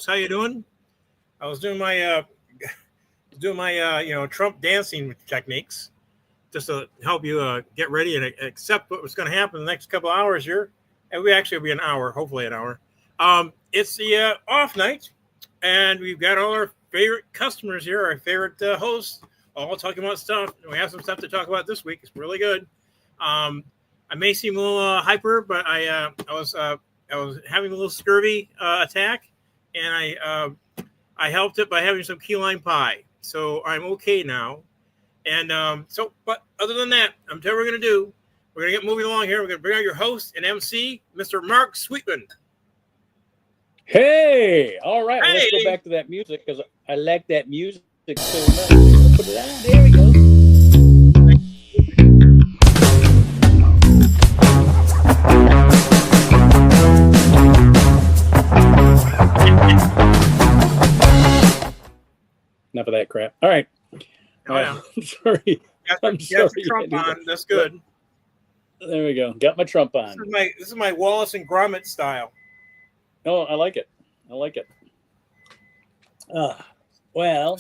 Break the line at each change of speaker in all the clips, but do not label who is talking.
How you doing? I was doing my Trump dancing techniques just to help you get ready and accept what was going to happen in the next couple of hours here. And we actually will be an hour, hopefully an hour. It's the off night, and we've got all our favorite customers here, our favorite hosts, all talking about stuff. We have some stuff to talk about this week. It's really good. I may seem a little hyper, but I was having a little scurvy attack, and I helped it by having some key lime pie. So I'm okay now. And but other than that, I'm telling you what we're going to do. We're going to get moving along here. We're going to bring out your host and MC, Mr. Mark Sweetman.
Hey, all right.
Hey.
Let's go back to that music because I like that music so much. Put it on. There we go. Enough of that crap. All right.
Oh, yeah.
Sorry. I'm sorry.
The Trump on. That's good.
There we go. Got my Trump on.
This is my Wallace and Gromit style.
Oh, I like it. I like it. Well,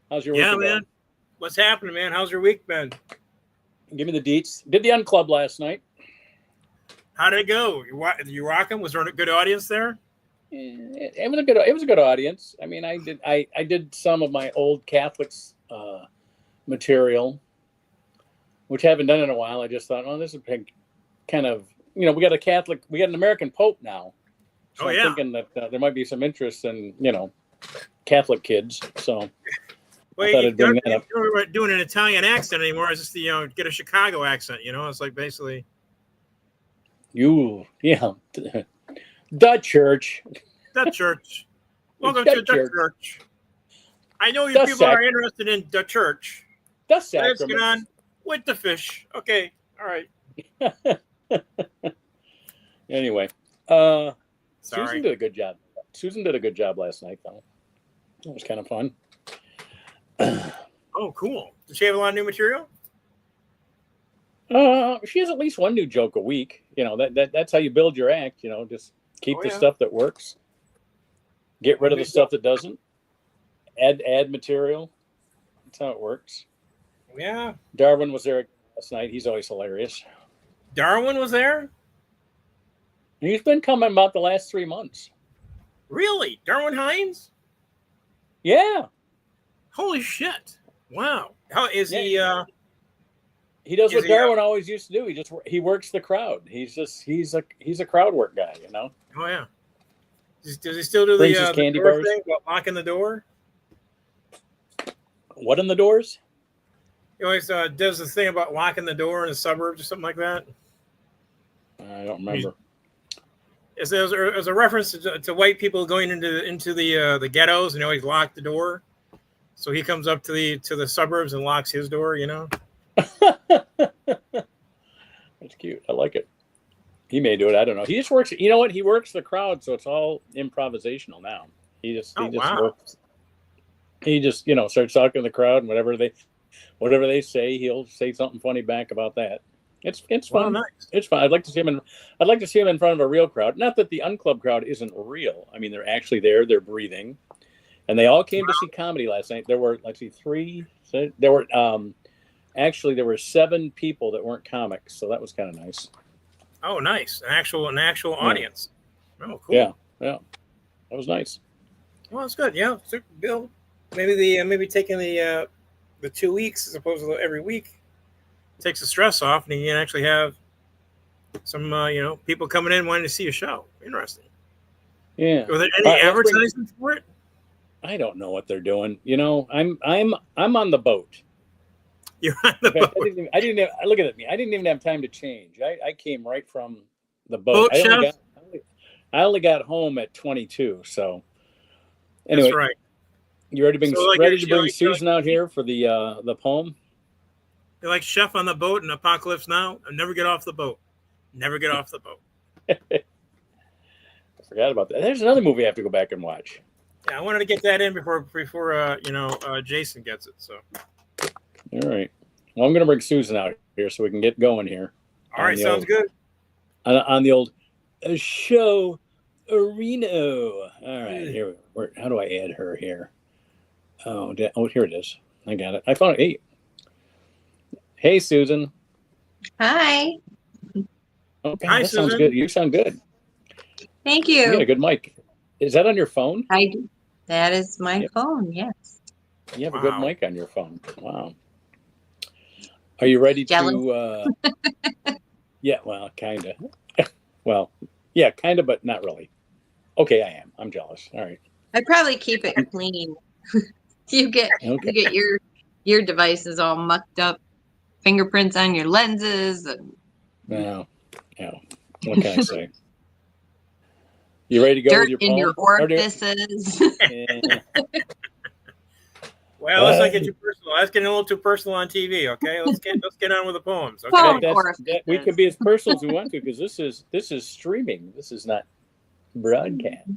how's your week?
Yeah, man. What's happening, man? How's your week been?
Give me the deets. Did the Unclub last night.
How did it go? You rocking? Was there a good audience there?
It was a good audience. I mean, I did some of my old Catholics material, which I haven't done in a while. I just thought, oh, this is kind of, we got an American Pope now. So I'm thinking that there might be some interest in, Catholic kids. So
well,
I thought I'd bring that up.
You weren't doing an Italian accent anymore. It's just, get a Chicago accent, It's like basically.
The church.
The church. Welcome to the church. I know you people are interested in the church.
The sacrament.
Let's get on with the fish. Okay. All right.
Anyway,
sorry.
Susan did a good job. Susan did a good job last night, though. It was kind of fun.
Oh, cool. Does she have a lot of new material?
She has at least one new joke a week. That's how you build your act. Just keep the stuff that works. Get rid of the stuff that doesn't. Add material. That's how it works.
Yeah.
Darwin was there last night. He's always hilarious.
Darwin was there?
He's been coming about the last 3 months.
Really? Darwin Hines?
Yeah.
Holy shit. Wow. How is he?
He does what Darwin always used to do. He works the crowd. He's a crowd work guy,
Oh yeah. Does he still do
the candy bars
thing about locking the door?
What in the doors?
He always does the thing about locking the door in the suburbs or something like that.
I don't remember.
As a reference to white people going into the ghettos, and they always lock the door. So he comes up to the suburbs and locks his door.
That's cute. I like it. He may do it. I don't know. He just works. You know what? He works the crowd, so it's all improvisational now. He just works. He just starts talking to the crowd, and whatever they say, he'll say something funny back about that. It's fun.
Well, nice.
It's fun. I'd like to see him in front of a real crowd. Not that the Unclub crowd isn't real. I mean, they're actually there. They're breathing, and they all came to see comedy last night. There were three. There were actually there were 7 people that weren't comics, so that was kind of nice.
Oh, nice! An actual audience. Oh, cool.
Yeah, that was nice.
Well, that's good. Yeah, so, Bill. Maybe taking the 2 weeks as opposed to every week takes the stress off, and you can actually have some people coming in wanting to see a show. Interesting.
Yeah.
Were there any advertising for it?
I don't know what they're doing. I'm on the boat.
You're on the boat.
I didn't have, look at me. I didn't even have time to change. I came right from the boat. I only got home at 22. So anyway,
that's right.
You ready to bring Susan out here for the poem?
You're like Chef on the boat in Apocalypse Now. And never get off the boat. Never get off the boat.
I forgot about that. There's another movie I have to go back and watch.
Yeah, I wanted to get that in before Jason gets it. So.
All right. Well, I'm going to bring Susan out here so we can get going here.
All right, sounds good.
On the old show Reno. All right, here. How do I add her here? Oh, here it is. I got it. I found it. Hey, Susan.
Hi.
Oh, God,
Hi,
that sounds
Susan.
good. You sound good.
Thank
You got a
you.
good mic. Is that on your phone?
I do. That is my
Yep.
phone. Yes.
You have a good
Wow.
mic on your phone. Wow. Are you ready
Jealous.
to? Yeah. Well, kind of. Well, yeah, kind of, but not really. Okay, I am. I'm jealous. All right.
I probably keep it clean. You get
Okay.
your devices all mucked up, fingerprints on your lenses. And
Now, what can I say? You ready to go
dirt
with your
in your
poem?
orifices.
Yeah.
Well, let's not get too personal. That's getting a little too personal on TV. Okay, let's get on with the poems. Okay.
Phone
That
orifices.
we can be as personal as we want to because this is streaming. This is not broadcast.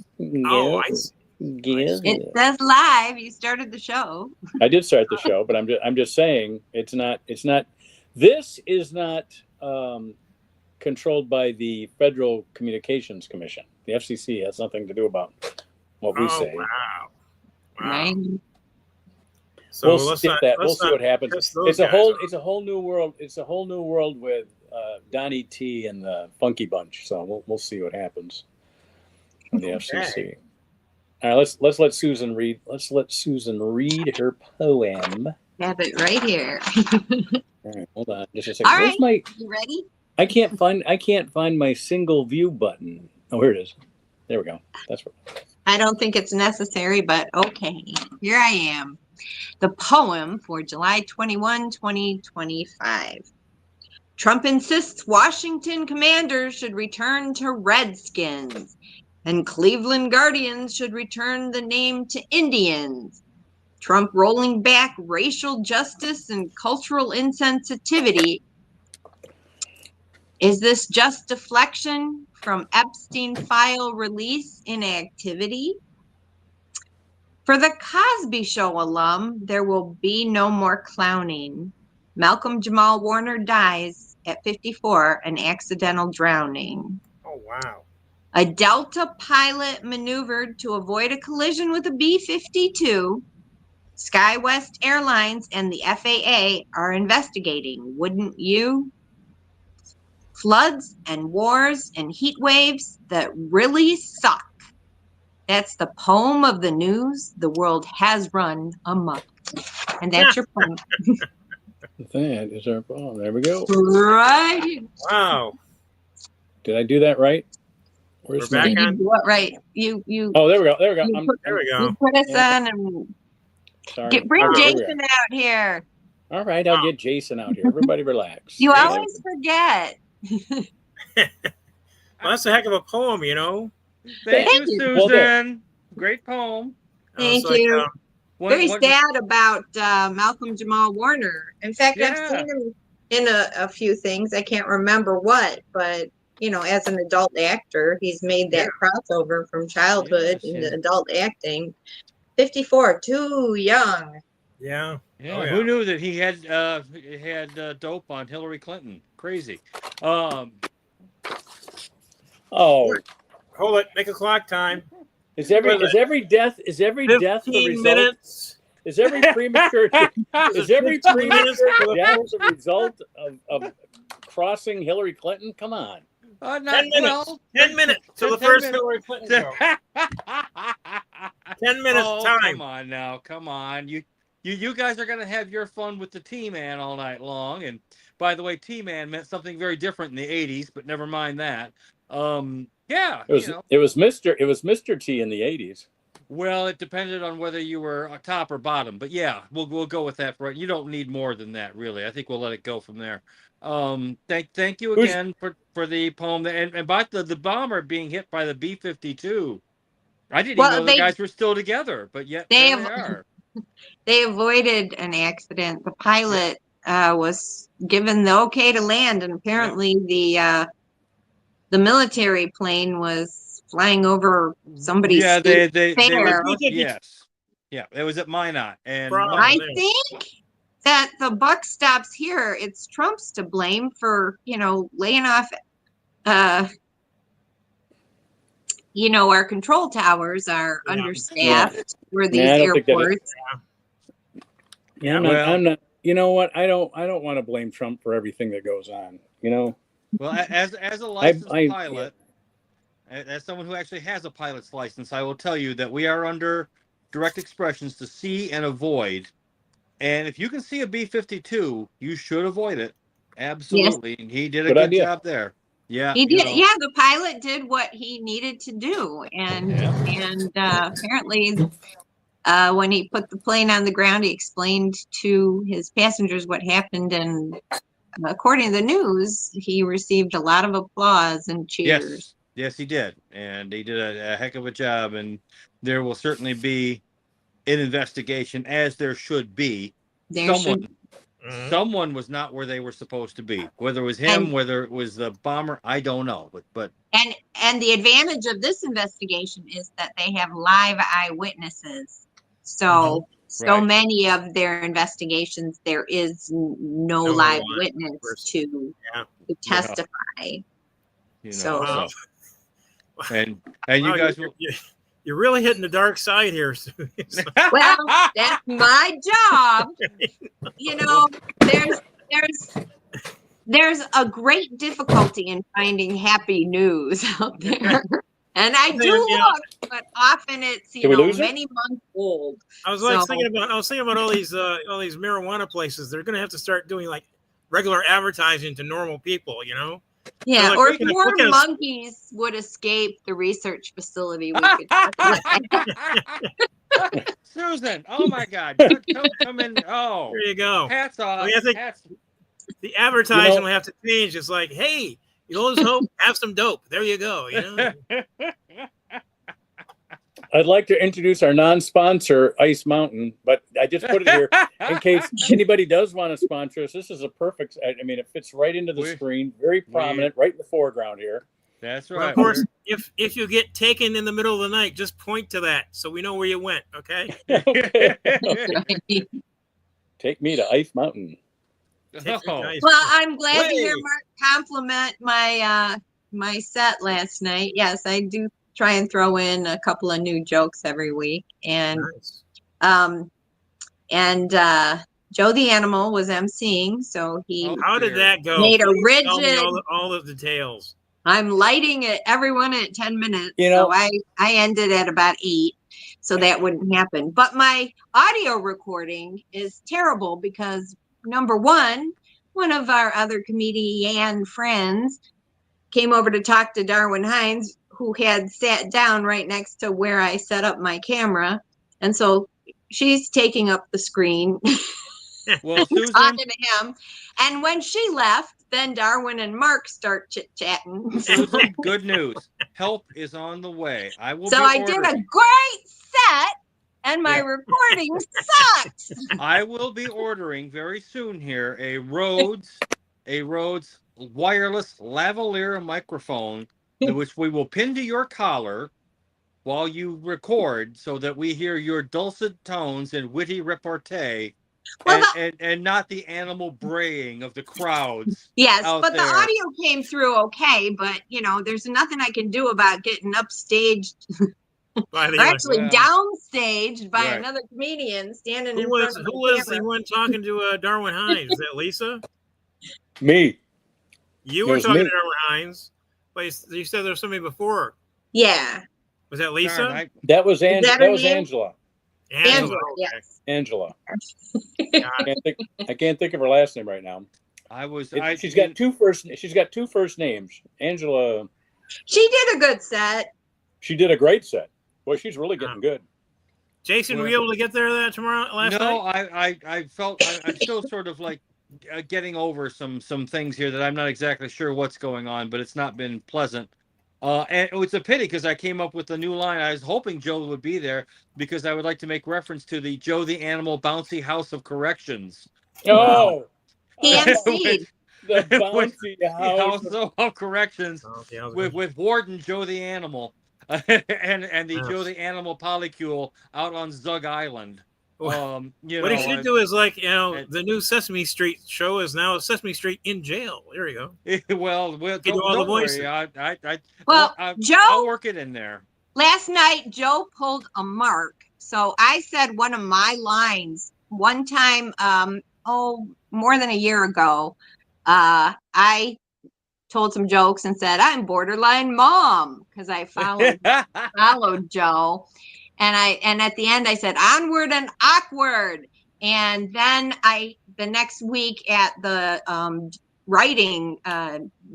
Oh, I see.
It says live. You started the show.
I did start the show, but I'm just saying it's not. This is not controlled by the Federal Communications Commission. The FCC has nothing to do about what we say.
Wow.
Right.
So
We'll skip that. We'll see what happens. It's a whole new world. It's a whole new world with Donnie T and the Funky Bunch. So we'll see what happens on the FCC. All right, let's let Susan read. Let's let Susan read her poem.
Have it right here.
All right, hold on just a second.
All
Where's
right. You ready?
I can't find my single view button. Oh, here it is. There we go. That's right.
I don't think it's necessary, but okay. Here I am. The poem for July 21, 2025. Trump insists Washington Commanders should return to Redskins, and Cleveland Guardians should return the name to Indians. Trump rolling back racial justice and cultural insensitivity. Is this just deflection from Epstein file release inactivity? For the Cosby Show alum, there will be no more clowning. Malcolm Jamal Warner dies at 54, an accidental drowning.
Oh, wow.
A Delta pilot maneuvered to avoid a collision with a B-52. SkyWest Airlines and the FAA are investigating, wouldn't you? Floods and wars and heat waves that really suck. That's the poem of the news. The world has run amok. And that's your poem.
That is our poem. There we go.
Right.
Wow.
Did I do that right?
We're back on.
What right? You.
Oh, there we go. There we go.
There we go.
You put us on and
Sorry.
bring Jason out here.
All right, I'll get Jason out here. Everybody relax.
You always forget.
Well, that's a heck of a poem, you know.
Thank you,
Well,
Susan. Great poem.
Thank
It's like,
you. Very
What-
sad about Malcolm Jamal Warner. In fact, I've
Yeah.
seen him in a few things. I can't remember what, but as an adult actor, he's made that crossover from childhood into adult acting. 54, too young.
Yeah.
Yeah,
Oh, yeah.
who knew that he had dope on Hillary Clinton? Crazy.
Oh,
Hold it. Make a clock time.
is every death the
15
result?
minutes.
Is every premature death the result of crossing Hillary Clinton? Come on.
Not
10 minutes.
well.
10 minutes till the
10
first
minutes.
Hillary Clinton show. 10 minutes time.
Come on now. Come on. You guys are gonna have your fun with the T-Man all night long. And by the way, T-Man meant something very different in the 80s, but never mind that. Yeah.
It was Mr. T in the 80s.
Well, it depended on whether you were top or bottom, but yeah, we'll go with that. You don't need more than that, really. I think we'll let it go from there. Thank you again for the poem and about the bomber being hit by the B-52. I didn't even know the guys were still together, but yet they are.
They avoided an accident. The pilot was given the okay to land, and apparently the military plane was flying over somebody's
yes. Yeah, it was at Minot. And
I think that the buck stops here. It's Trump's to blame for, laying off our control towers are
Yeah.
understaffed for these
Yeah, I don't think that is-
airports.
Yeah, I'm not. You know what? I don't want to blame Trump for everything that goes on.
Well, as a licensed pilot, as someone who actually has a pilot's license, I will tell you that we are under direct expressions to see and avoid. And if you can see a B-52, you should avoid it. Absolutely. Yes. He did a good job there. Yeah.
He did. Yeah, the pilot did what he needed to do. And apparently when he put the plane on the ground, he explained to his passengers what happened. And according to the news, he received a lot of applause and cheers.
Yes, he did. And he did a heck of a job. And there will certainly be an investigation, as there should be. Someone was not where they were supposed to be. Whether it was him, whether it was the bomber, I don't know. But
and the advantage of this investigation is that they have live eyewitnesses. So many of their investigations, there is no live witness to testify.
So. And you guys will.
You're really hitting the dark side here. Well, that's my job. There's a great difficulty in finding happy news out there. And I do look, but often it's many months old.
I was thinking about all these marijuana places. They're going to have to start doing like regular advertising to normal people,
Yeah, so or if more monkeys would escape the research facility, we could talk about
that. Susan, oh my God, come in! Oh,
there you go.
Hats off.
I think the advertising will have to change. It's like, hey, there's hope. Have some dope. There you go.
I'd like to introduce our non-sponsor, Ice Mountain, but I just put it here in case anybody does want to sponsor us. This is a perfect, it fits right into the screen, very prominent, right in the foreground here.
That's right.
Well, of course, if you get taken in the middle of the night, just point to that so we know where you went, okay?
Take me to Ice Mountain.
Well, I'm glad to hear Mark compliment my set last night. Yes, I do try and throw in a couple of new jokes every week. And Joe the Animal was emceeing, so he
how did that go?
Made a rigid
all the details.
I'm lighting it everyone at 10 minutes. So I ended at about 8, so that wouldn't happen. But my audio recording is terrible because number one of our other comedian friends came over to talk to Darwin Hines, who had sat down right next to where I set up my camera. And so she's taking up the screen,
well, Susan,
talking to him. And when she left, then Darwin and Mark start chit-chatting.
Susan, good news. Help is on the way. I
did a great set, and my recording sucks.
I will be ordering very soon here a Rhodes wireless lavalier microphone, which we will pin to your collar while you record so that we hear your dulcet tones and witty repartee and not the animal braying of the crowds.
Yes, but the audio came through okay, but there's nothing I can do about getting upstaged downstaged by another comedian standing in front of the camera. Who was
the one talking to Darwin Hines? Is that Lisa?
Me.
You were talking to Darwin Hines. But you said there was somebody before.
Yeah.
Was that Lisa?
That was Angela.
Angela, yes.
Angela. I can't think of her last name right now. She's got two first names. Angela.
She did a good set.
She did a great set. Boy, she's really getting good.
Jason, were you able to get there last night?
No, I felt I'm still sort of like getting over some things here that I'm not exactly sure what's going on, but it's not been pleasant. And it's a pity because I came up with a new line. I was hoping Joe would be there because I would like to make reference to the Joe the Animal Bouncy House of Corrections.
Oh,
he emceed
the Bouncy House
of Corrections with Warden Joe the Animal and the Joe the Animal polycule out on Zug Island. You
What
know,
he should do is like,
and-
the new Sesame Street show is now Sesame Street in jail. There you go.
well,
You do all the
don't
voices.
worry.
Well,
I'll
Joe,
work it in there.
last night Joe pulled a Mark. So I said one of my lines one time, more than a year ago. I told some jokes and said, I'm borderline mom, because I followed Joe. And at the end I said, onward and awkward. And then the next week at the writing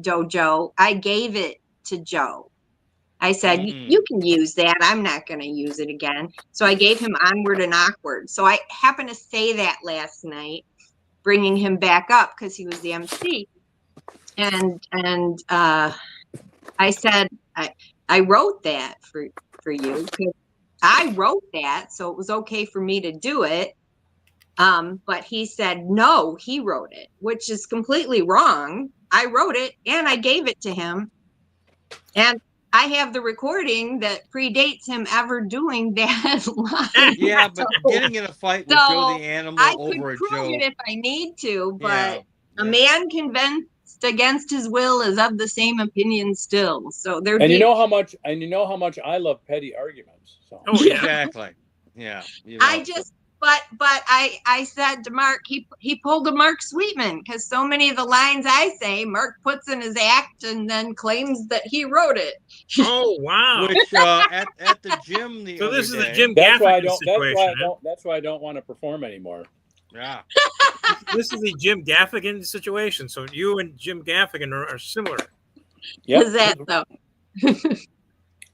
dojo, I gave it to Joe. I said, you can use that. I'm not going to use it again. So I gave him onward and awkward. So I happened to say that last night, bringing him back up because he was the MC. And I said, I wrote that for you. I wrote that, so it was okay for me to do it. But he said, no, he wrote it, which is completely wrong. I wrote it and I gave it to him. And I have the recording that predates him ever doing that line.
Yeah, but getting in a fight with Joe the Animal
I
over a
could prove
joke.
it if I need to, but
Yeah,
a man convinced against his will is of the same opinion still. So they're
And you know how much I love petty arguments. So.
Oh yeah.
Exactly. Yeah.
But I said to Mark, he pulled a Mark Sweetman, because so many of the lines I say, Mark puts in his act and then claims that he wrote it.
Oh wow.
Which at the gym the
So
other
this is the
day-
Jim
That's why I
Gaffigan
don't.
situation.
That's why I don't want to perform anymore.
Yeah.
This is the Jim Gaffigan situation. So you and Jim Gaffigan are similar.
Yep.
Is that though?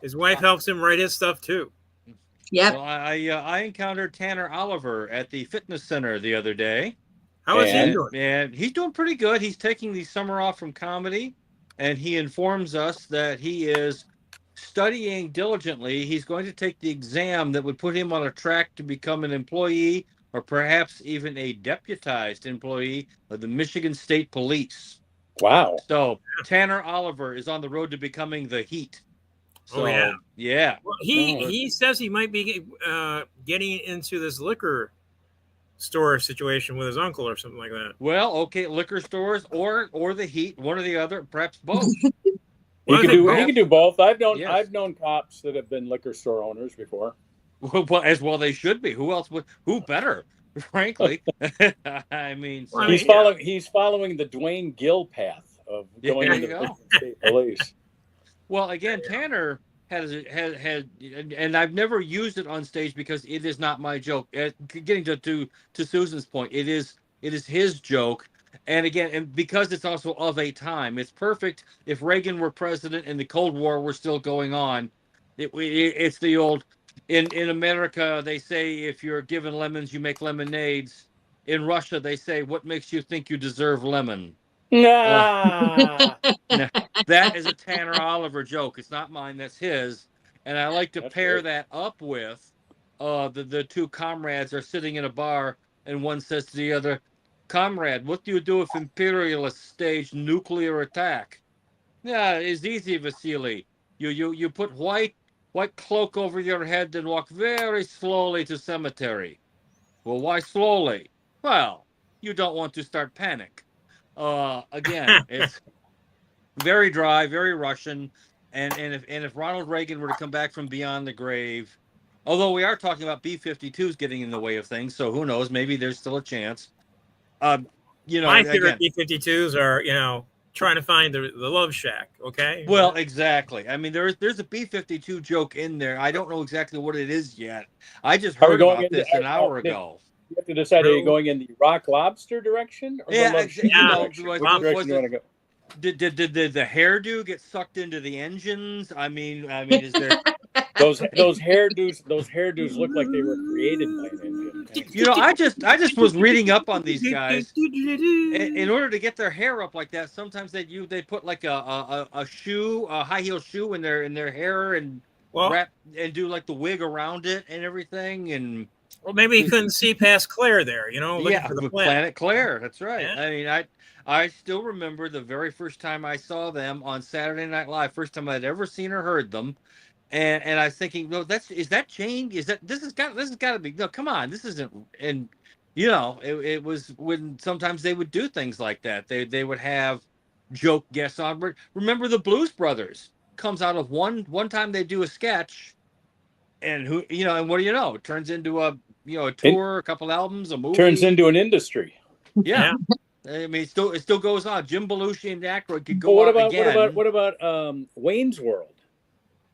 His wife helps him write his stuff too.
Yep.
Well, I encountered Tanner Oliver at the fitness center the other day.
How is he
And-
doing?
And he's doing pretty good. He's taking the summer off from comedy, and he informs us that he is studying diligently. He's going to take the exam that would put him on a track to become an employee or perhaps even a deputized employee of the Michigan State Police.
Wow.
So Tanner Oliver is on the road to becoming the Heat. So,
Oh, yeah.
Yeah.
Well, he says he might be getting into this liquor store situation with his uncle or something like that.
Well, okay, liquor stores or the Heat, one or the other, perhaps both.
He
Well, I
can
think
do both. I've known cops that have been liquor store owners before.
Well, as well they should be. Who else would? Who better? Frankly, I mean, so,
Well,
He's following the Dwayne Gill path of going
There
into
you
the
go.
Michigan State Police.
well, again, Tanner has, and I've never used it on stage because it is not my joke. Getting to Susan's point, it is his joke, and again, and because it's also of a time, it's perfect. If Reagan were president and the Cold War were still going on, it's the old. In America, they say if you're given lemons, you make lemonades. In Russia, they say, "What makes you think you deserve lemon?"
Nah.
That is a Tanner Oliver joke. It's not mine. That's his. And I like to
That's
pair
great.
that up with the two comrades are sitting in a bar, and one says to the other, "Comrade, what do you do if imperialists stage nuclear attack?" "Yeah, it's easy, Vasily. You put white cloak over your head and walk very slowly to cemetery." "Well, why slowly?" "Well, you don't want to start panic." Again, it's very dry, very Russian, and if Ronald Reagan were to come back from beyond the grave, although we are talking about B-52s getting in the way of things, so who knows? Maybe there's still a chance.
My favorite
Again,
B-52s are, trying to find the love shack. Okay.
well, exactly. I mean, there's a B-52 joke in there. I don't know exactly what it is yet. I just
Are we
heard
going
about this an hour ago.
You have to decide: are you going in the rock lobster direction or
Yeah,
the love
exactly.
shack
Yeah.
direction?
Was-
Which
was
direction you
it-
want to go?
Did the hairdo get sucked into the engines? I mean, is there?
Those hairdos look like they were created by an engine.
I just was reading up on these guys. In order to get their hair up like that, sometimes they put like a shoe, a high heel shoe in their hair and wrap and do like the wig around it and everything. And
Well, maybe he couldn't see past Claire there. Looking
yeah,
for the
with
planet.
Planet Claire. That's right.
Yeah.
I mean, I still remember the very first time I saw them on Saturday Night Live. First time I'd ever seen or heard them. And I was thinking, no, is that change? This has got to be, no, come on, this isn't. And it was when sometimes they would do things like that. They would have joke guests on. Remember the Blues Brothers comes out of one time they do a sketch, and and what do you know? It turns into a tour, a couple albums, a movie.
Turns into an industry.
Yeah. I mean, it still goes on. Jim Belushi and Aykroyd could go on again.
What about Wayne's World?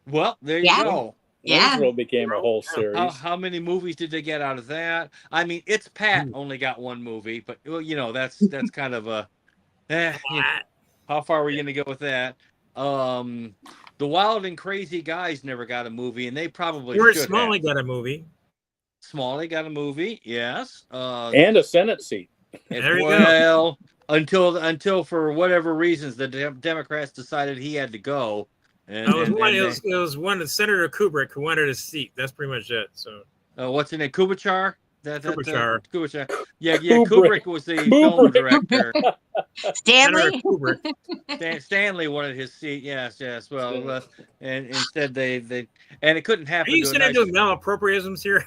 Well, there you go.
Yeah.
Wayne's World became a whole series.
How many movies did they get out of that? I mean, It's Pat only got one movie, but that's kind of a how far are we going to go with that? The Wild and Crazy Guys never got a movie, and they probably should have.
Smalley got a movie.
Smalley got a movie, yes.
And a Senate seat.
There you go.
Until for whatever reasons the Democrats decided he had to go. And,
it was one of Senator Kubrick who wanted a seat. That's pretty much it. So
what's in it? Kubichar?
Kubichar.
Kubichar. Yeah. Kubrick was the film director.
Stanley.
Stanley wanted his seat. Yes. Well, and instead they and it couldn't happen.
Are you saying doing malappropriations here?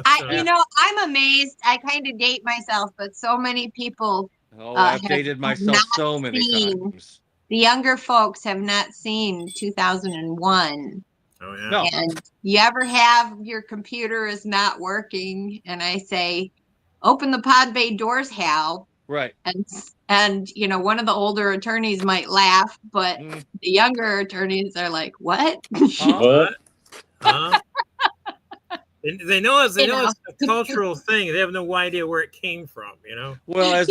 I'm amazed. I kind of date myself, but so many people.
Oh, I've dated myself so many times.
The younger folks have not seen 2001.
Oh yeah.
No.
And you ever have your computer is not working, and I say, open the pod bay doors, Hal.
Right.
And one of the older attorneys might laugh, but the younger attorneys are like, "What?
What?
They know it's a cultural thing. They have no idea where it came from,
Well, they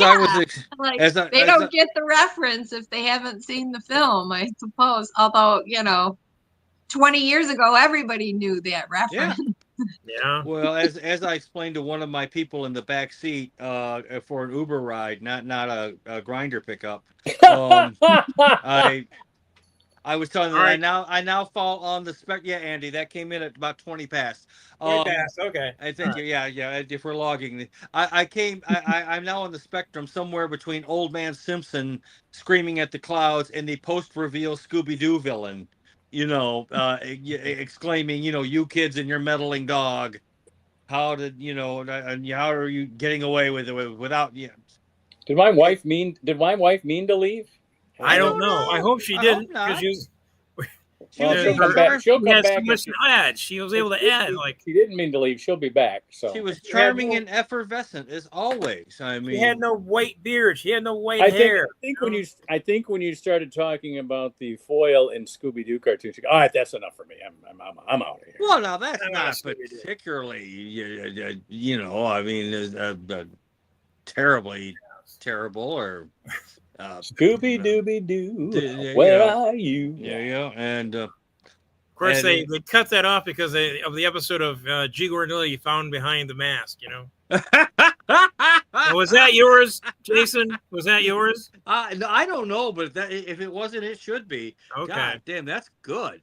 don't get the reference if they haven't seen the film, I suppose. Although, 20 years ago, everybody knew that reference.
Yeah.
Well, as I explained to one of my people in the back seat for an Uber ride, not a grinder pickup, I was telling them I now fall on the spec. Yeah, Andy, that came in at about 20 past.
Okay.
I think yeah. If we're logging, I'm now on the spectrum somewhere between Old Man Simpson screaming at the clouds and the post-reveal Scooby-Doo villain. Exclaiming, you kids and your meddling dog. How did how are you getting away with it without? Yeah.
Did my wife mean to leave?
I don't know. I hope she didn't, because
she'll come back. She'll come back.
She was able to add.
She didn't mean to leave. She'll be back. So
she was charming and effervescent as always. I mean,
she had no white beard. She had no white hair.
I think when you started talking about the foil in Scooby Doo cartoons, you go, all right, that's enough for me. I'm out of here.
Well, now that's not particularly, I mean, terribly terrible or.
Scooby Dooby Doo, where are you?
Yeah, and
of course they cut that off because of the episode of G. Gordon Liddy found behind the mask. Was that yours, Jason? Was that yours?
No, I don't know, but if it wasn't, it should be.
Okay.
God damn, that's good.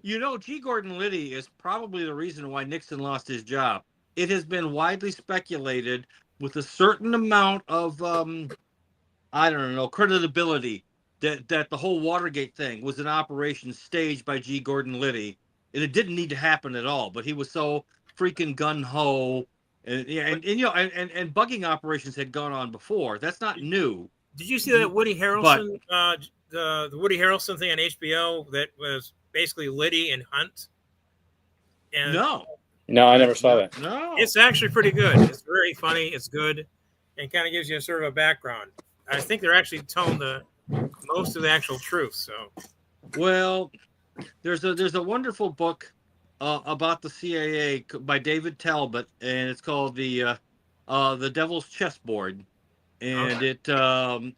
G. Gordon Liddy is probably the reason why Nixon lost his job. It has been widely speculated with a certain amount of, credibility that the whole Watergate thing was an operation staged by G. Gordon Liddy. And it didn't need to happen at all, but he was so freaking gung-ho. And bugging operations had gone on before. That's not new.
Did you see that Woody Harrelson, the Woody Harrelson thing on HBO that was basically Liddy and Hunt? And
No, I never saw that.
No.
It's actually pretty good. It's very funny. It's good. And kind of gives you a sort of a background. I think they're actually telling most of the actual truth. So,
well, there's a wonderful book about the CIA by David Talbot, and it's called the Devil's Chessboard. And it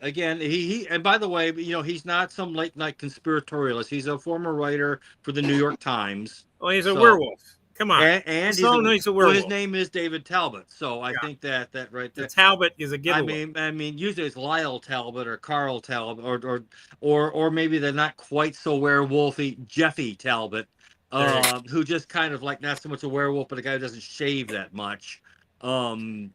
again, he and by the way, he's not some late night conspiratorialist. He's a former writer for the New York Times.
Well, he's a werewolf. Come on.
And he's a werewolf. His name is David Talbot. So I think that right there.
The Talbot is a giveaway.
I mean, usually it's Lyle Talbot or Carl Talbot or maybe they're not quite so werewolfy Jeffy Talbot, who just kind of like not so much a werewolf, but a guy who doesn't shave that much. The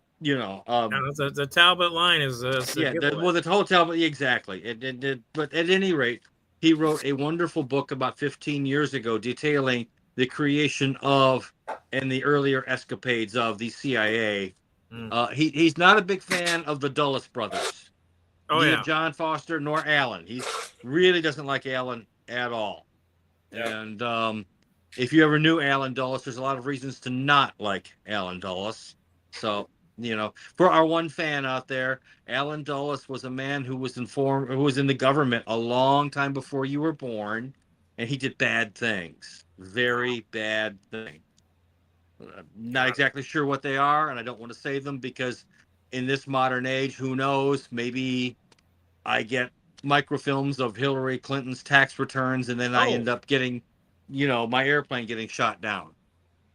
Talbot line is
the whole Talbot exactly. But at any rate, he wrote a wonderful book about 15 years ago detailing the creation of and the earlier escapades of the CIA. He's not a big fan of the Dulles brothers,
Oh
neither
yeah.
John Foster nor Alan. He really doesn't like Alan at all.
Yeah.
And if you ever knew Alan Dulles, there's a lot of reasons to not like Alan Dulles. So, for our one fan out there, Alan Dulles was a man who was in the government a long time before you were born, and he did bad things, very bad things. Not exactly sure what they are, and I don't want to say them because in this modern age, who knows? Maybe I get microfilms of Hillary Clinton's tax returns, and then I end up getting, my airplane getting shot down.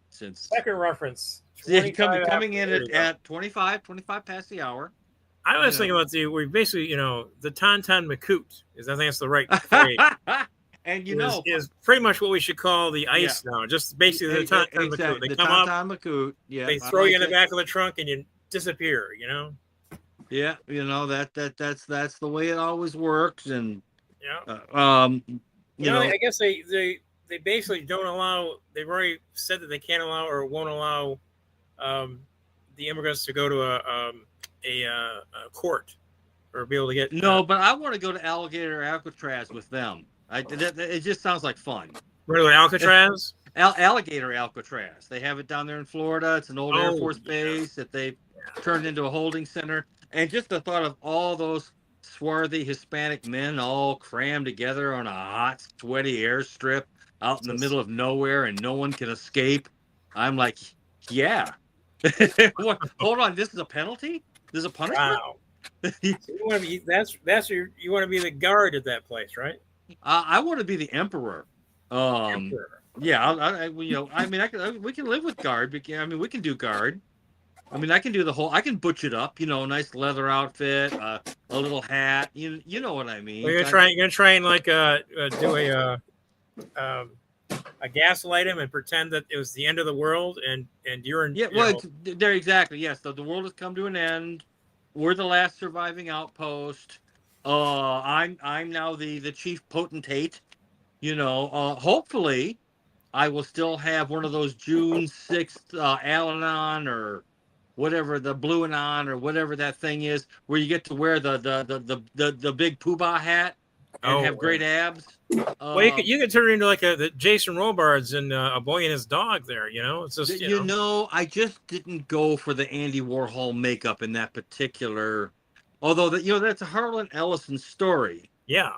Since
Second reference.
coming in at 25 past the hour.
I was thinking about we basically, the Tauntaun Macoute is, I think that's the right phrase.
And
is pretty much what we should call the ice now. Just basically the Tauntaun Macoute. They come up,
Macoute. Yeah,
they throw you in the back of the trunk and you disappear.
Yeah, that's the way it always works. And
I guess they basically don't allow. They've already said that they can't allow or won't allow the immigrants to go to a court or be able to get.
No, but I want to go to Alligator Alcatraz with them. It just sounds like fun.
Really, Alcatraz?
Alligator Alcatraz. They have it down there in Florida. It's an old Air Force base that they've turned into a holding center. And just the thought of all those swarthy Hispanic men all crammed together on a hot, sweaty airstrip out in the middle of nowhere and no one can escape. I'm like, yeah. Hold on, this is a penalty? This is a punishment?
Wow. So you want to be you want to be the guard at that place, right?
I want to be the emperor. Yeah, we can live with guard. We can do guard. I can do I can butch it up, nice leather outfit, a little hat. You know what I mean.
You're gonna try and like do a gaslight him and pretend that it was the end of the world and you're in.
Yeah, well, there exactly. Yes, the world has come to an end. We're the last surviving outpost. I'm now the chief potentate. Hopefully, I will still have one of those June 6th Al-Anon or whatever, the Blue Anon or whatever that thing is, where you get to wear the big poobah hat and have great abs.
Well, you could turn it into like the Jason Robards in A Boy and His Dog. There, it's just
I just didn't go for the Andy Warhol makeup in that particular. Although that's a Harlan Ellison story.
Yeah,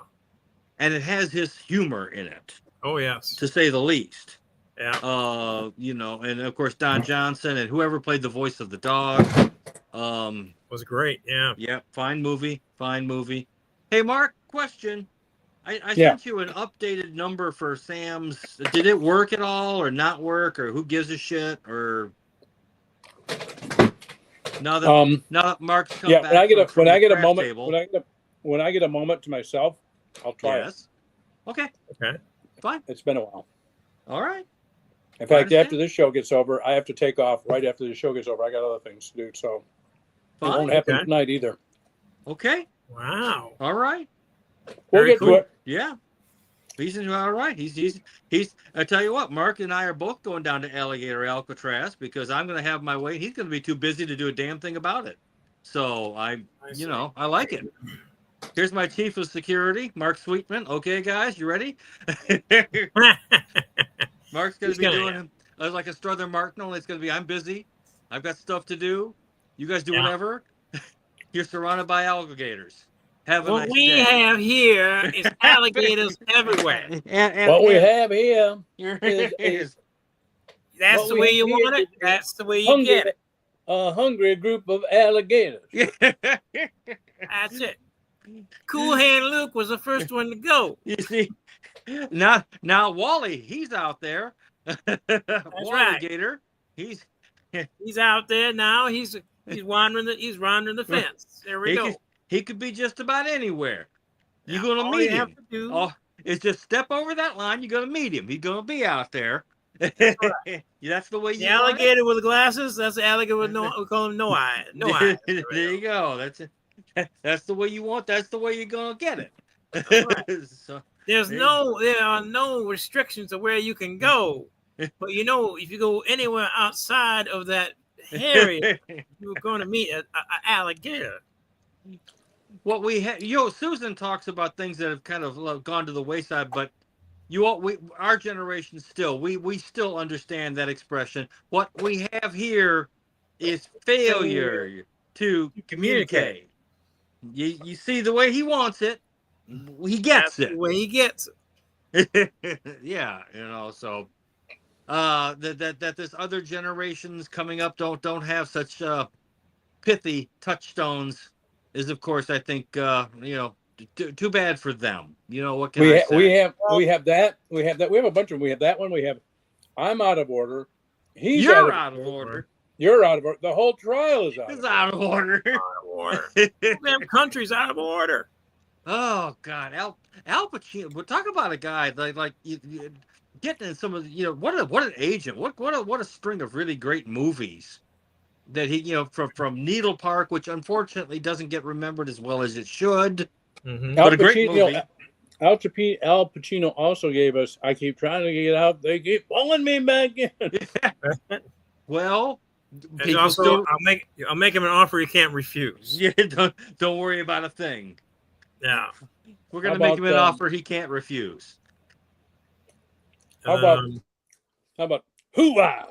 and it has his humor in it.
Oh yes,
to say the least.
Yeah.
And of course Don Johnson and whoever played the voice of the dog.
Was great. Yeah.
Yeah. Fine movie. Hey, Mark, question. I sent you an updated number for Sam's. Did it work at all or not work or who gives a shit or now that Mark's come back.
When I get a moment to myself, I'll try it.
Okay. Fine.
It's been a while.
All right.
In fact, after this show gets over, I have to take off right after the show gets over. I got other things to do, so it won't happen tonight either.
Okay.
Wow.
All right.
We'll get to it.
Yeah. He's all right. He's. I tell you what, Mark and I are both going down to Alligator Alcatraz because I'm going to have my way. He's going to be too busy to do a damn thing about it. So I like it. Here's my chief of security, Mark Sweetman. Okay, guys, you ready? Mark's going to be doing like a Strother Martin, only it's going to be, I'm busy. I've got stuff to do. You guys do whatever. You're surrounded by alligators. Have a nice day.
Have here is alligators everywhere.
What we have here is
that's the way you want it. That's the way you get it.
A hungry group of alligators.
That's it. Cool Hand Luke was the first one to go.
You see, now Wally, he's out there.
That's right.
Gator, he's
out there now. He's wandering the fence. There we go.
He could be just about anywhere. You're gonna meet him. It's just step over that line. You're gonna meet him. He's gonna be out there. That's right. That's the way you.
The alligator with the glasses. That's the alligator with no. We call him no eye. No eye.
There you go. That's it. That's the way you want. That's the way you're gonna get it. Right.
there are no restrictions of where you can go. But if you go anywhere outside of that area, you're going to meet an alligator.
What we have, Susan talks about things that have kind of gone to the wayside, but our generation still, we still understand that expression. What we have here is failure to communicate. You see the way he wants it, he gets it.
The way he gets
it. Yeah, so that this other generations coming up don't have such pithy touchstones is, of course, I think too bad for them. What can I say?
We have that. We have a bunch of them. We have that one. We have I'm out of order.
You're out of order.
You're out of order. The whole trial is
out of order.
Damn country's out of order.
Oh God, Al Pacino. We'll talk about a guy like getting in some of what an agent. What a string of really great movies that he from Needle Park, which unfortunately doesn't get remembered as well as it should.
Mm-hmm.
But a great movie.
Al Pacino also gave us "I Keep Trying to Get Out, They Keep Pulling Me Back In."
Well,
also, I'll make him an offer he can't refuse.
Yeah, don't worry about a thing.
Yeah,
we're gonna make him an offer he can't refuse.
How about hoo-ah?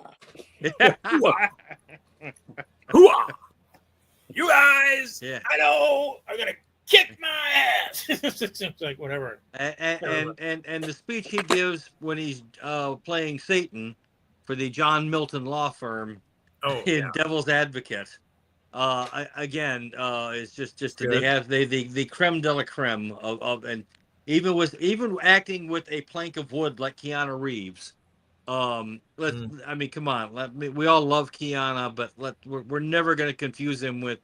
Hoo-ah! You guys,
yeah.
I know, are gonna kick my ass. It's like whatever.
And the speech he gives when he's playing Satan for the John Milton law firm in Devil's Advocate. Again, it's just they have the creme de la creme of and even acting with a plank of wood like Keanu Reeves. I mean, come on. We all love Keanu, but we're never going to confuse him with,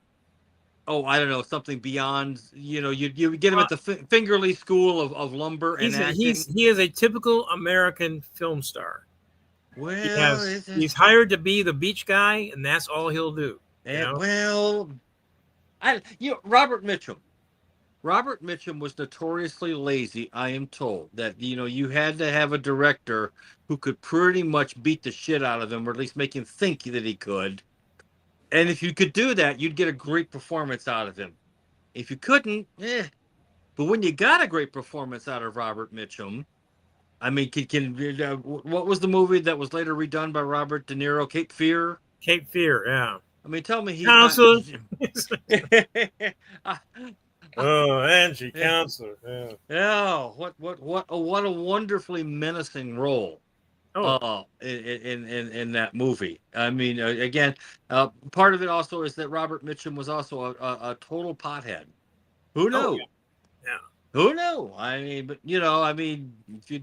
I don't know, something beyond. You get him at the Fingerly School of Lumber and acting.
He is a typical American film star.
Well,
he's hired to be the beach guy, and that's all he'll do.
Well, Robert Mitchum. Robert Mitchum was notoriously lazy, I am told. That, you had to have a director who could pretty much beat the shit out of him, or at least make him think that he could. And if you could do that, you'd get a great performance out of him. If you couldn't, But when you got a great performance out of Robert Mitchum, I mean, what was the movie that was later redone by Robert De Niro? Cape Fear?
Cape Fear, yeah.
I mean, tell me
Counselor. Angie, Counselor. Yeah.
Oh, what a wonderfully menacing role. In that movie. I mean, again, part of it also is that Robert Mitchum was also a total pothead. Who knew?
Yeah.
Who knew? I mean, but if you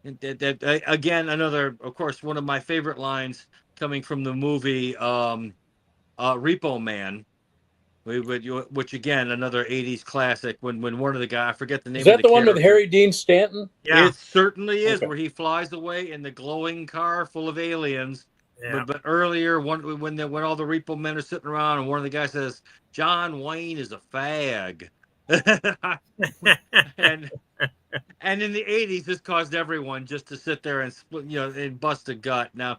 again, another, of course, one of my favorite lines coming from the movie Repo Man, which again, another 80s classic, when one of the guys, I forget the name.
Is that
of the
one
character.
with Harry Dean Stanton?
Yeah, it certainly is, where he flies away in the glowing car full of aliens.
Yeah.
But earlier, when all the repo men are sitting around, and one of the guys says, "John Wayne is a fag," and in the 80s, this caused everyone just to sit there and split, and bust a gut. Now,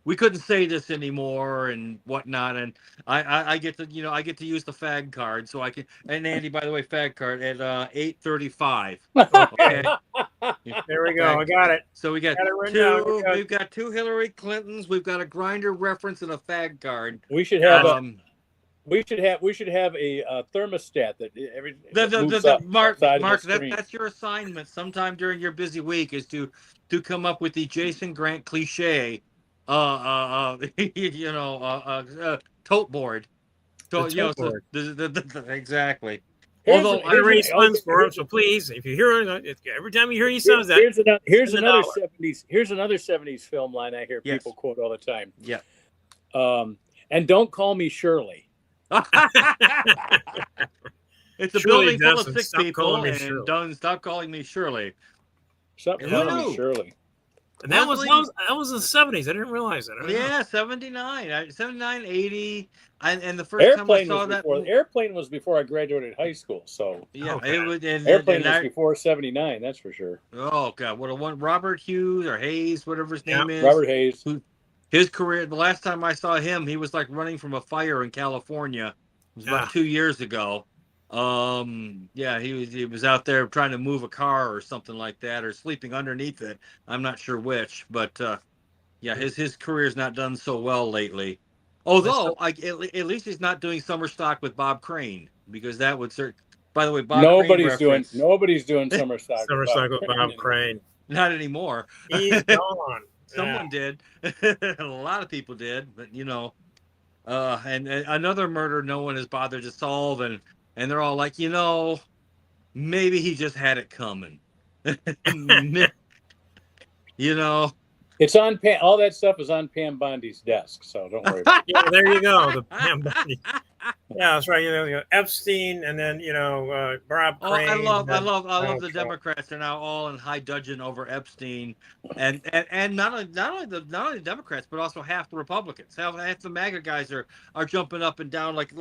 we couldn't say this anymore and whatnot, and I get to use the fag card, so I can. And Andy, by the way, fag card at 8:35. Okay.
There we go. I got it.
So we got two. We've got two Hillary Clintons. We've got a Grindr reference and a fag card.
We should have we should have a thermostat that
Mark, that's your assignment sometime during your busy week, is to come up with the Jason Grant cliche. Tote board. Exactly.
Although I raise funds for him, so please, if you hear every time you hear he says that,
here's another 70s film line I hear people quote all the time.
Yeah.
And don't call me Shirley.
It's a
Shirley
building full of sick
stop
people,
calling me
and
Shirley.
don't stop calling me Shirley.
Stop calling me Shirley.
And that was in the 70s. I didn't realize that.
Yeah, 79, 79, 80. And the first time I saw that.
Airplane was before I graduated high school. So
yeah,
Okay.
it was.
Airplane was before 79. That's for sure.
Oh God, what a one! Robert Hughes or Hayes, whatever his name is.
Robert Hayes.
His career. The last time I saw him, he was like running from a fire in California. It was about 2 years ago. Yeah, he was out there trying to move a car or something like that, or sleeping underneath it. I'm not sure which, but yeah, his career's not done so well lately. Although at least he's not doing summer stock with Bob Crane, because that would By the way,
nobody's doing summer stock.
Summer stock with Bob Crane.
Not anymore.
He's gone.
Someone did. A lot of people did, but and another murder no one has bothered to solve, and they're all like, maybe he just had it coming.
It's on Pam. All that stuff is on Pam Bondi's desk, so don't worry about it.
Yeah, there you go. The Pam Bondi. Yeah, that's right. Epstein, and then Bob Crane.
I love the Democrats are now all in high dudgeon over Epstein, and not only the Democrats, but also half the Republicans. Half the MAGA guys are jumping up and down like the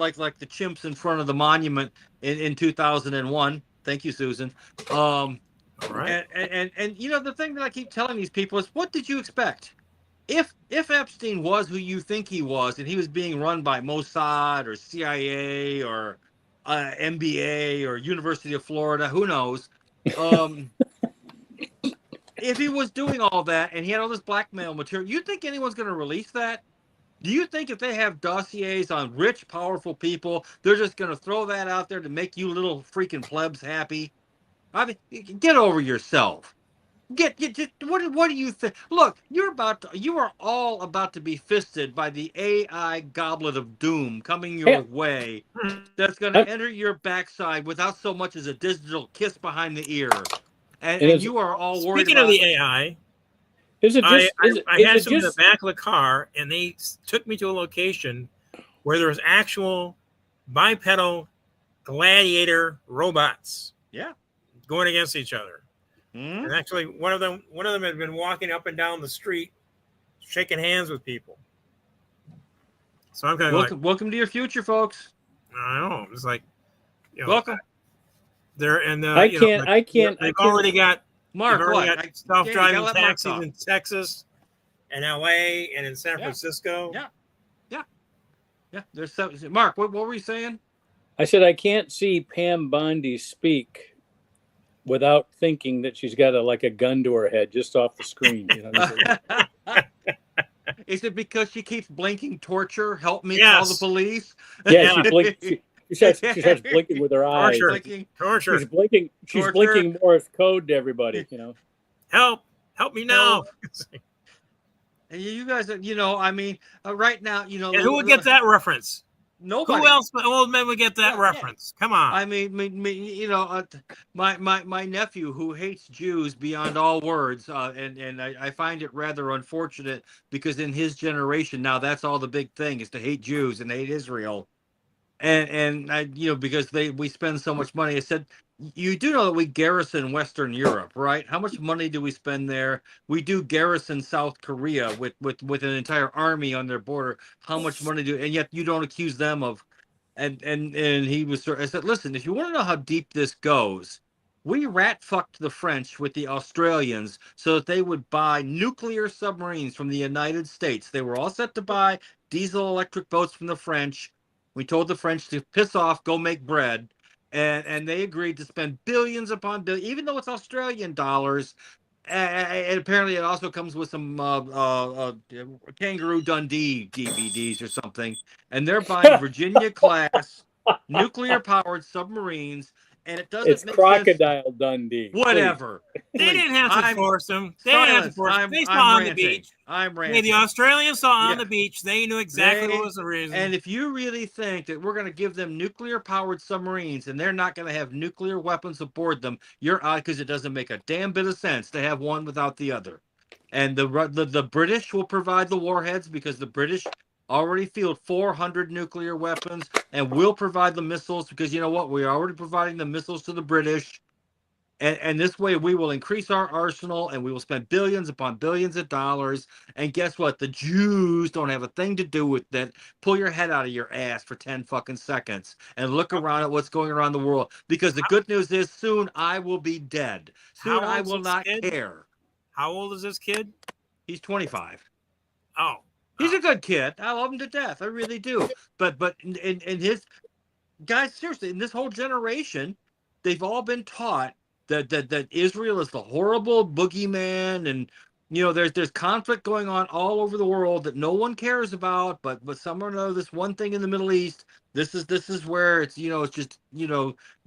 chimps in front of the monument in 2001. Thank you, Susan.
All right.
And the thing that I keep telling these people is, what did you expect? If Epstein was who you think he was, and he was being run by Mossad or CIA or MBA or University of Florida, who knows? If he was doing all that and he had all this blackmail material, you think anyone's going to release that? Do you think if they have dossiers on rich, powerful people, they're just going to throw that out there to make you little freaking plebs happy? I mean, get over yourself. What do you think? Look, you are all about to be fisted by the AI goblet of doom coming your way. That's going to enter your backside without so much as a digital kiss behind the ear. And you are all worried.
Speaking of the AI, I had some in the back of the car, and they took me to a location where there was actual bipedal gladiator robots.
Yeah.
Going against each other.
Mm-hmm.
And actually one of them had been walking up and down the street shaking hands with people. So I'm kind of
welcome to your future, folks.
I know. It's like,
welcome.
There and
I can't.
They've already got
Mark.
Got self-driving taxis in Texas and LA and in San Francisco.
Yeah. There's Mark. What were you saying?
I said I can't see Pam Bondi speak without thinking that she's got a gun to her head just off the screen.
Is it because she keeps blinking torture? Help me call the police.
Yeah, she starts blinking with her eyes.
Torture.
She's blinking Morse code to everybody.
Help me now.
And you guys, I mean, right now,
who would get that reference?
Nobody.
Who else but old men would get that reference? Come on.
I mean, my nephew who hates Jews beyond all words, and I find it rather unfortunate because in his generation now that's all the big thing is to hate Jews and hate Israel, and I because we spend so much money. I said, you do know that we garrison Western Europe, right? How much money do we spend there? We do garrison South Korea with an entire army on their border. How much money and yet you don't accuse them of, and he was. I said, listen, if you want to know how deep this goes, we rat fucked the French with the Australians so that they would buy nuclear submarines from the United States. They were all set to buy diesel electric boats from the French. We told the French to piss off, go make bread. And they agreed to spend billions upon billions, even though it's Australian dollars. And apparently it also comes with some Kangaroo Dundee DVDs or something. And they're buying Virginia-class nuclear-powered submarines. And it doesn't
it's
make
Crocodile
sense.
Dundee.
Whatever.
They didn't have to force them. They didn't have to force them. They saw on the beach.
I'm ranting.
The Australians saw on the beach. They knew exactly what was the reason.
And if you really think that we're going to give them nuclear-powered submarines and they're not going to have nuclear weapons aboard them, you're out because it doesn't make a damn bit of sense to have one without the other. And the British will provide the warheads because the British already field 400 nuclear weapons and will provide the missiles because you know what? We're already providing the missiles to the British. And this way we will increase our arsenal and we will spend billions upon billions of dollars. And guess what? The Jews don't have a thing to do with that. Pull your head out of your ass for 10 fucking seconds and look around at what's going around the world. Because the good news is soon I will be dead. Soon I will not care.
How old is this kid?
He's 25.
Oh.
He's a good kid. I love him to death. I really do. But in his guys, seriously, in this whole generation, they've all been taught that Israel is the horrible boogeyman, and there's conflict going on all over the world that no one cares about, but someone knows this one thing in the Middle East. This is where it's it's just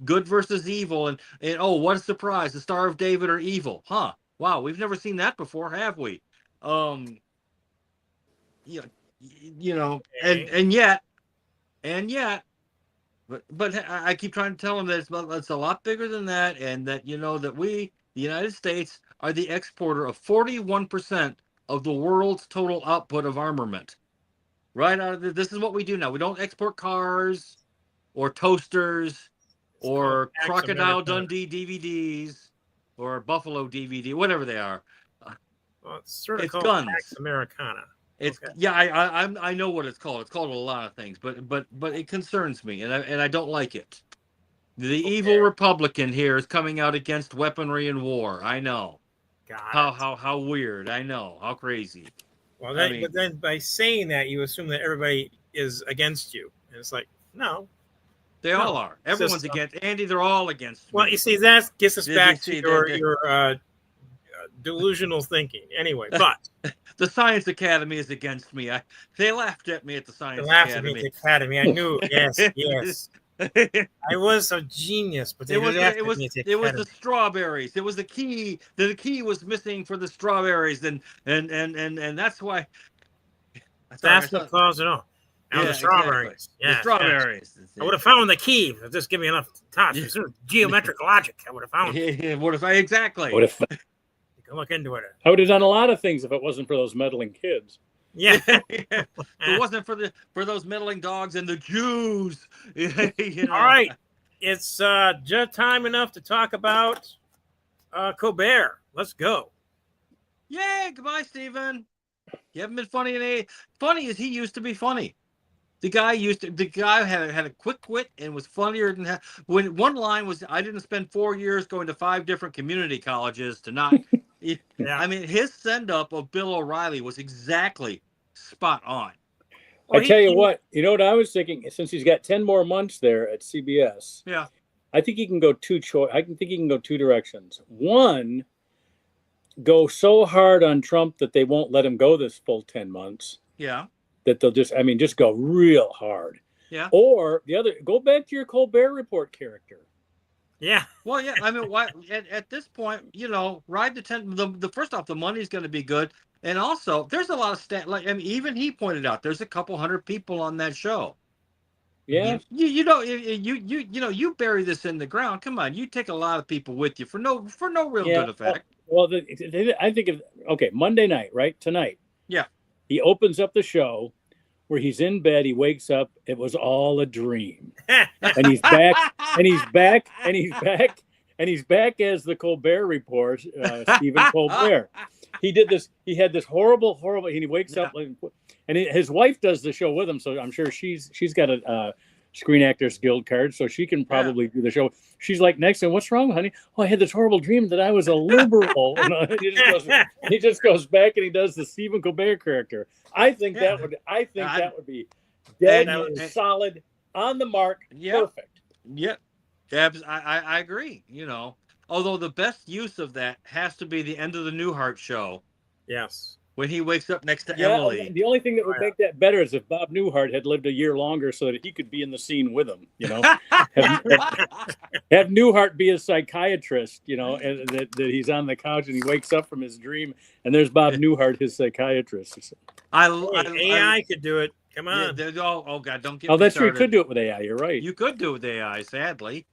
good versus evil, and oh, what a surprise, the Star of David are evil, huh? Wow, we've never seen that before, have we? Okay. and yet. But I keep trying to tell them that it's a lot bigger than that, and that that we, the United States, are the exporter of 41% of the world's total output of armament. Right out of this is what we do now. We don't export cars, or toasters, or Crocodile Dundee DVDs, or Buffalo DVD, whatever they are.
Well, it's sort of called
guns.
Pax Americana.
It's I know what it's called. It's called a lot of things, but it concerns me, and I don't like it. The evil Republican here is coming out against weaponry and war. I know. How weird. I know. How crazy.
Well, but then by saying that, you assume that everybody is against you, and it's like, no.
They all are. Everyone's against Andy. They're all against me.
Well, you see, that gets us back to your delusional thinking. Anyway, but
the Science Academy is against me. They laughed at me at the Science Academy.
They laughed at me at the Academy. I knew. Yes. I was a genius, but it was
the strawberries. It was the key. The key was missing for the strawberries, and that's why.
That's what caused it all. The strawberries.
Exactly. Yeah, the strawberries.
Yes. I would have found the key. Just give me enough time. Yeah. Geometric logic. I would have found it.
What if I exactly?
You can look into it.
I would have done a lot of things if it wasn't for those meddling kids.
Yeah.
If it wasn't for those meddling dogs and the Jews.
All right. It's just time enough to talk about Colbert. Let's go.
Yay! Goodbye, Stephen. You haven't been funny in a. Funny as he used to be funny. The guy had a quick wit and was funnier than when one line was, I didn't spend 4 years going to 5 different community colleges to not. Yeah. I mean, his send up of Bill O'Reilly was exactly spot on.
I tell you what I was thinking, since he's got 10 more months there at CBS.
Yeah.
I think he can go two directions. One, go so hard on Trump that they won't let him go this full 10 months.
Yeah.
That they'll just go real hard.
Yeah.
Or the other, go back to your Colbert Report character.
Yeah.
Well, yeah. I mean, why at this point, ride the 10. The first off, the money's going to be good, and also there's a lot of even he pointed out there's a couple hundred people on that show.
Yeah.
You bury this in the ground. Come on, you take a lot of people with you for no real good effect.
Well, I think Monday night, right? Tonight.
Yeah.
He opens up the show where he's in bed. He wakes up. It was all a dream. And he's back. And he's back. And he's back. And he's back as the Colbert Report, Stephen Colbert. He did this. He had this horrible. And he wakes up, and his wife does the show with him. So I'm sure she's got a Screen Actors Guild card, so she can probably do the show. She's like, next to him, what's wrong, honey? Oh, I had this horrible dream that I was a liberal. He just goes back and he does the Stephen Colbert character. I think that would be dead and solid, on the mark, perfect.
Yep. Yeah, I agree. Although the best use of that has to be the end of the Newhart show.
Yes.
When he wakes up next to Emily.
The only thing that would make that better is if Bob Newhart had lived a year longer so that he could be in the scene with him, have Newhart be a psychiatrist, and that he's on the couch and he wakes up from his dream and there's Bob Newhart, his psychiatrist.
AI could do it. Come on.
Oh God, don't get
me
that's
true. You could do it with AI. You're right.
You could do it with AI, sadly.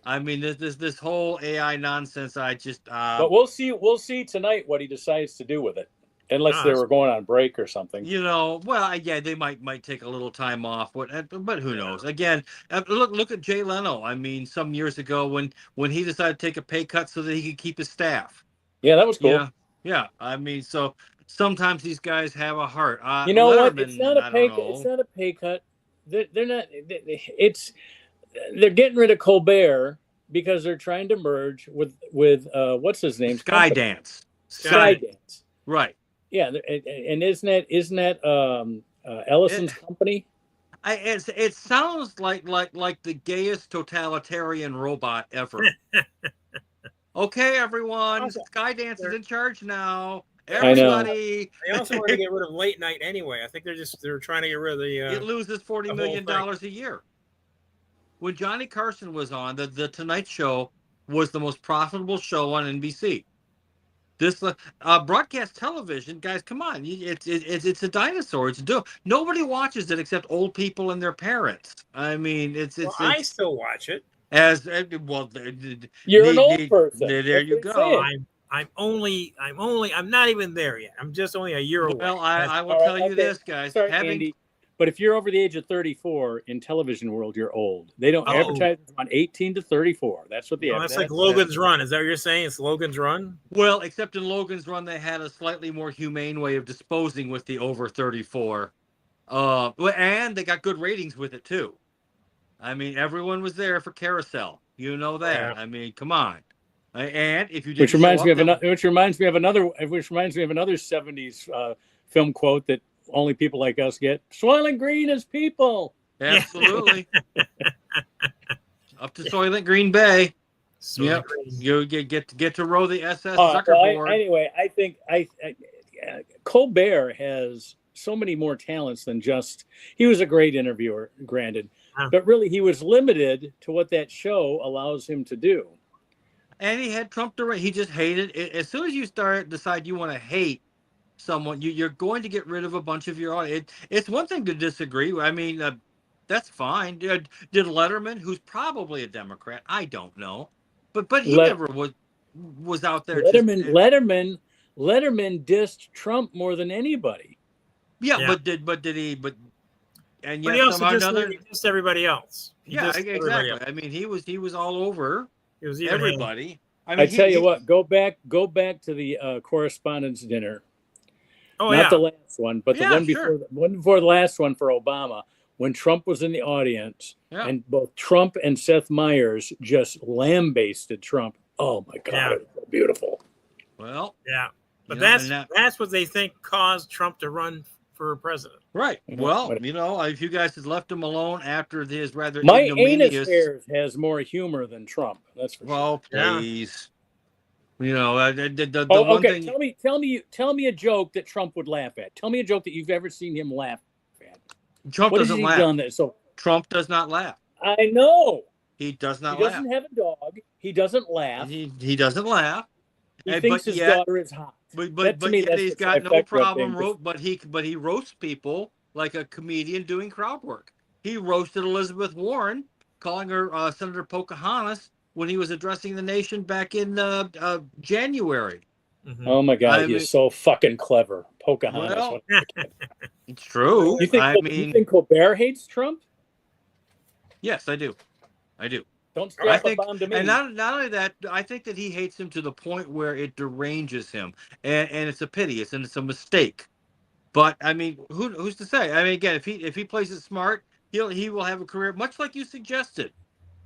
I mean, this whole AI nonsense. But
we'll see tonight what he decides to do with it. unless they were going on break or something.
You know, well, yeah, they might take a little time off, but who knows? Again, look at Jay Leno. I mean, some years ago when he decided to take a pay cut so that he could keep his staff.
Yeah, that was cool.
Yeah. I mean, so sometimes these guys have a heart.
You know what?
Letterman,
It's not a pay cut. It's not a pay cut. They're not. They're getting rid of Colbert because they're trying to merge with what's his name?
Skydance.
Skydance.
Right.
Yeah, and isn't that Ellison's company?
It sounds like the gayest totalitarian robot ever. Okay, everyone, Skydance is in charge now. Everybody.
They also want to get rid of late night anyway. I think they're trying to get rid of the.
It loses $40 million a year. When Johnny Carson was on, the Tonight Show was the most profitable show on NBC. This broadcast television, guys, come on! It's a dinosaur. Nobody watches it except old people and their parents. I mean,
I still watch it.
You're an old person.
There you go.
I'm not even there yet. I'm just only a year away.
Well, I will tell you this, guys.
Sorry, Andy. But if you're over the age of 34 in television world, you're old. They don't advertise on 18 to 34. That's what the
that's like Logan's Run. Is that what you're saying? It's Logan's Run?
Well, except in Logan's Run, they had a slightly more humane way of disposing with the over 34. And they got good ratings with it, too. I mean, everyone was there for Carousel. You know that. Yeah. I mean, come on. And if you didn't
which reminds me of another 70s film quote that only people like us get. Soylent Green is people.
Absolutely. Up to Soylent Green Bay. Yep. You get to row the SS Zuckerboard.
Anyway, I think Colbert has so many more talents than just. He was a great interviewer, granted, but really he was limited to what that show allows him to do.
And he had Trump direct. He just hated it. As soon as you decide you want to hate someone, you're going to get rid of a bunch of your audience. It's one thing to disagree. I mean, that's fine. Did Letterman, who's probably a Democrat, I don't know, but he never was out there.
Letterman dissed Trump more than anybody.
Yeah. But did he? But
he also dissed everybody else.
Exactly. I mean, he was all over. It was everybody.
I tell you what, go back to the correspondence dinner. Not the last one, but the one before the last one for Obama, when Trump was in the audience, and both Trump and Seth Meyers just lambasted Trump. Oh my God, it was so beautiful.
Well,
but that's what they think caused Trump to run for president.
Right. Well, if you guys had left him alone after his rather
my anus hairs has more humor than Trump. That's for
sure. Please. You know, the
one thing. Tell me a joke that Trump would laugh at. Tell me a joke that you've ever seen him laugh at.
Trump doesn't laugh.
So
Trump does not laugh.
I know.
He does not laugh.
He doesn't have a dog. He doesn't laugh.
He doesn't laugh.
He thinks his daughter is hot.
But he's got no problem. But he roasts people like a comedian doing crowd work. He roasted Elizabeth Warren, calling her Senator Pocahontas, when he was addressing the nation back in January.
Mm-hmm. Oh my God, he's so fucking clever. Pocahontas.
Well, it's true.
You think Colbert hates Trump?
Yes, I do. Don't
strap a bomb to me.
And not only that, I think that he hates him to the point where it deranges him, and it's a pity. It's a mistake. But I mean, who's to say? I mean, again, if he plays it smart, he will have a career much like you suggested.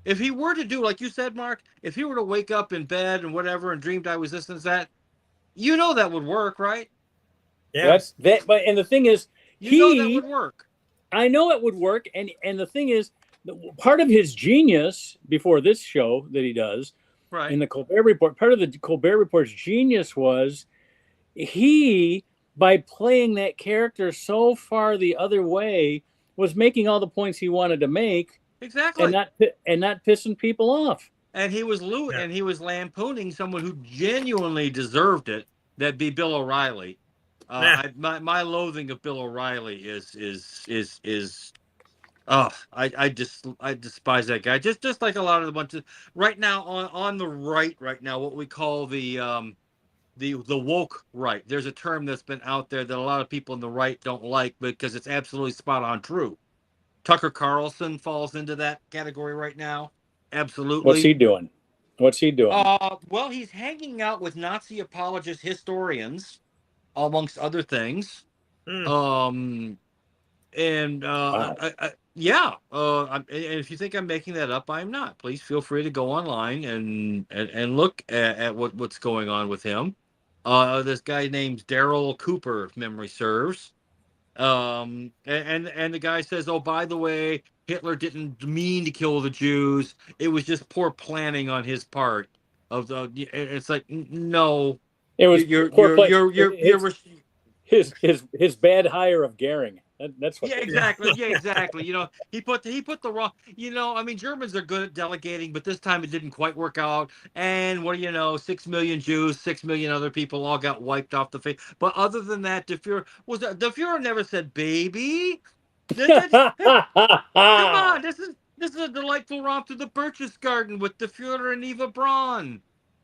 If he were to do, like you said, Mark, if he were to wake up in bed and whatever and dreamed I was this and that, that would work, right?
Yeah. But the thing is,
that would work.
I know it would work, and the thing is, part of his genius before this show that he does,
right,
in the Colbert Report, part of the Colbert Report's genius was he, by playing that character so far the other way, was making all the points he wanted to make.
Exactly.
And not pissing people off.
And he was and he was lampooning someone who genuinely deserved it. That'd be Bill O'Reilly. My loathing of Bill O'Reilly is I despise that guy. Just like a lot of the bunches right now on the right right now, what we call the the woke right. There's a term that's been out there that a lot of people in the right don't like because it's absolutely spot on true. Tucker Carlson falls into that category right now. Absolutely.
What's he doing?
Well, he's hanging out with Nazi apologist historians, amongst other things.
Hmm.
Wow.
And if you think I'm making that up, I'm not. Please feel free to go online and look at what's going on with him. This guy named Daryl Cooper, if memory serves. And the guy says, "Oh, by the way, Hitler didn't mean to kill the Jews. It was just poor planning on his part." It's like, no,
It was poor play.
you're
His bad hire of Goering. That's what.
Yeah, exactly. Yeah, exactly. He put the wrong. I mean, Germans are good at delegating, but this time it didn't quite work out. And what do you know? 6 million Jews, 6 million other people all got wiped off the face. But other than that, the Fuhrer never said baby. Come on, this is a delightful romp through the Birches Garden with the Fuhrer and Eva Braun.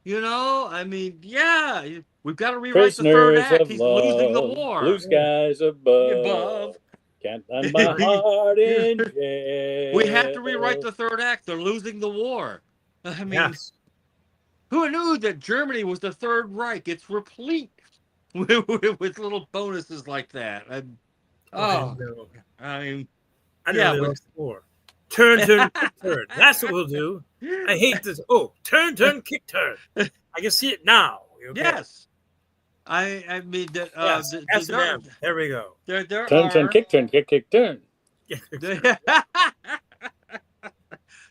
I mean, yeah, we've got to rewrite the third act. He's losing the war.
Blue skies above. Can't find my heart in jail.
We have to rewrite the third act. They're losing the war. I mean,
Yes.
who knew that Germany was the Third Reich? It's replete with little bonuses like that. I mean,
I know
yeah,
they lost the war. Turn, kick, turn. That's what we'll do. I hate this. Oh, turn, kick, turn. I can see it now. Okay?
Yes. I mean that.
Yes. S&M. There we go.
There
turn, kick, turn.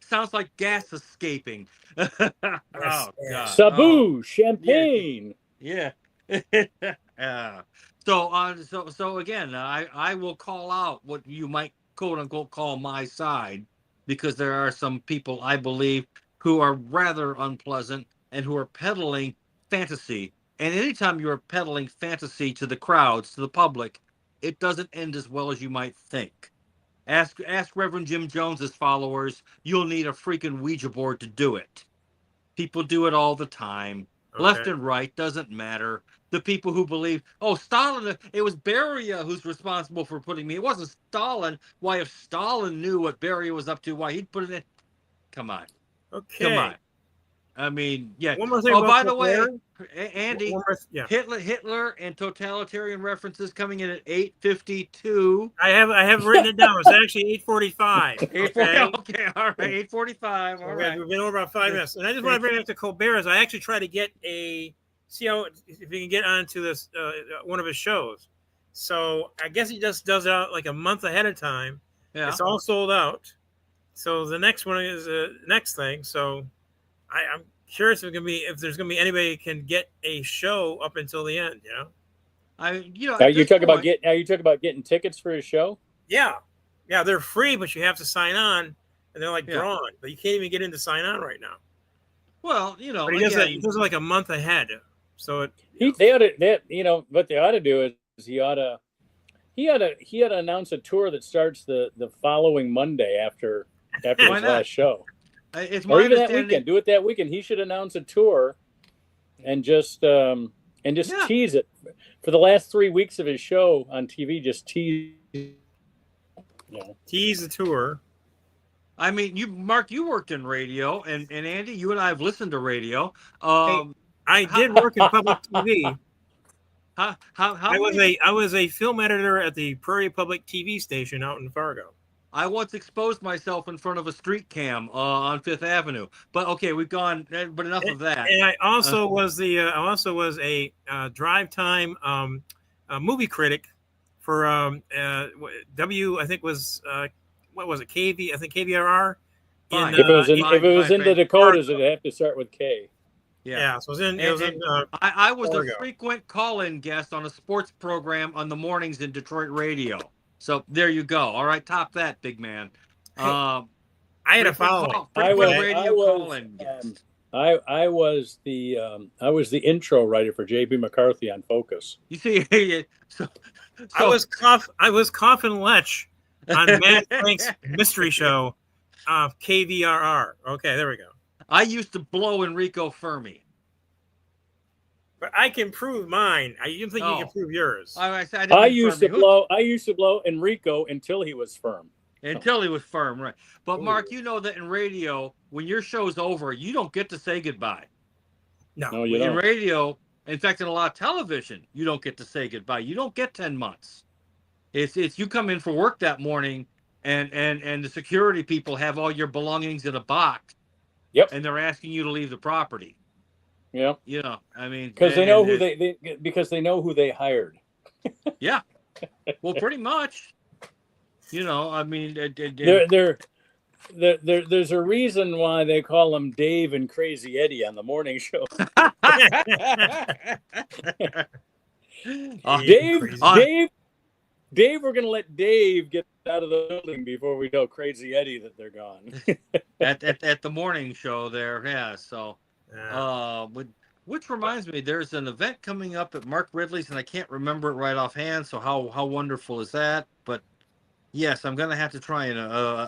Sounds like gas escaping. Oh God.
Sabu, champagne.
Yeah. So again, I will call out what you might quote unquote call my side, because there are some people I believe who are rather unpleasant and who are peddling fantasy. And anytime you're peddling fantasy to the crowds, to the public, it doesn't end as well as you might think. Ask Reverend Jim Jones's followers. You'll need a freaking Ouija board to do it. People do it all the time. Okay. Left and right, doesn't matter. The people who believe, Stalin, it was Beria who's responsible for putting me. It wasn't Stalin. Why, if Stalin knew what Beria was up to, why he'd put it in? Come on.
Okay.
Come on. I mean, yeah.
One more thing
by the way, Andy,
yeah.
Hitler and totalitarian references coming in at 8:52.
I have written it down. It's actually 8:45.
Okay, all right, 8:45. All right.
We've been over about 5 minutes, and I just want to bring up to Colbert's. I actually try to get see if we can get onto this one of his shows. So I guess he just does it out like a month ahead of time. Yeah, it's all sold out. So the next one is the next thing. So I'm curious if there's gonna be anybody who can get a show up until the end.
Are you talking about getting tickets for his show?
Yeah, they're free, but you have to sign on, and they're like drawn. But you can't even get in to sign on right now.
Well,
but he does it like a month ahead. So
what they ought to do is he ought to announce a tour that starts the following Monday after his last show. Or even that weekend. Do it that weekend. He should announce a tour and just tease it for the last 3 weeks of his show on TV. Just tease
the tour.
I mean, Mark, you worked in radio, and Andy, you and I have listened to radio.
I did work in public TV. I was a film editor at the Prairie Public TV station out in Fargo.
I once exposed myself in front of a street cam on Fifth Avenue. But okay, we've gone. But enough of that.
And I also was a drive time movie critic for I think was what was it, KV? I think KVRR.
If it was in the Dakotas, it'd have to start with K.
Yeah, so it was in
I was a frequent call-in guest on a sports program on the mornings in Detroit radio. So there you go. All right, top that, big man.
I had a follow-up.
I was the intro writer for J.B. McCarthy on Focus.
You see,
I was Coffin Lech on Matt Frank's mystery show, KVRR. Okay, there we go.
I used to blow Enrico Fermi.
But I can prove mine. I don't think you can
Oh.
prove yours.
I used to blow Enrico until he was firm.
Until he was firm, right? But
Ooh.
Mark, you know that in radio, when your show's over, you don't get to say goodbye.
No,
you
In
don't.
radio, in fact, in a lot of television, you don't get to say goodbye. You don't get 10 months. It's you come in for work that morning, and the security people have all your belongings in a box.
Yep.
And they're asking you to leave the property.
Yeah.
You know, I mean,
because they know who because they know who they hired.
Yeah. Well, pretty much. You know, I mean,
there's a reason why they call him Dave and Crazy Eddie on the morning show. Dave, we're gonna let Dave get out of the building before we tell Crazy Eddie that they're gone.
at the morning show there, yeah. So, which reminds me, there's an event coming up at Mark Ridley's, and I can't remember it right offhand. So how wonderful is that? But yes, I'm gonna have to try and